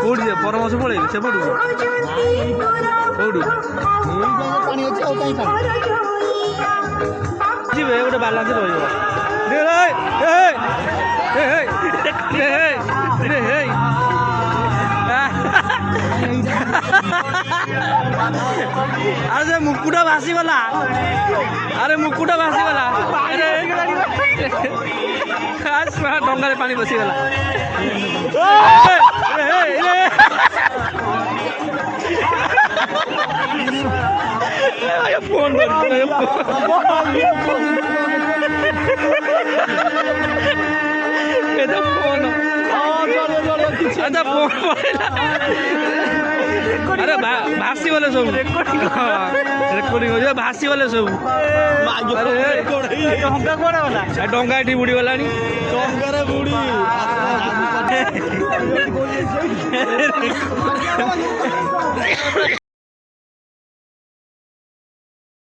କୋଉଠି ଯିବେ ପରାମର୍ଶ ପଳେଇବି ସେପଟୁ କୋଉଠୁ ଯିବେ ଗୋଟେ ବାଲାନ୍ସ ରହିବ। ଆରେ ସେ ମୁକୁଟା ଭାସିଗଲା, ଆରେ ମୁକୁଟା ଭାସିଗଲା, ଡଙ୍ଗାରେ ପାଣି ପଶିଗଲା। ଫୋନ ଆରେ ଭାସିଗଲେ ସବୁ ରେକର୍ଡିଂ ହଉଛି, ଭାସିଗଲେ ସବୁ। ଡଙ୍ଗା ଏଠି ବୁଡିଗଲାଣି।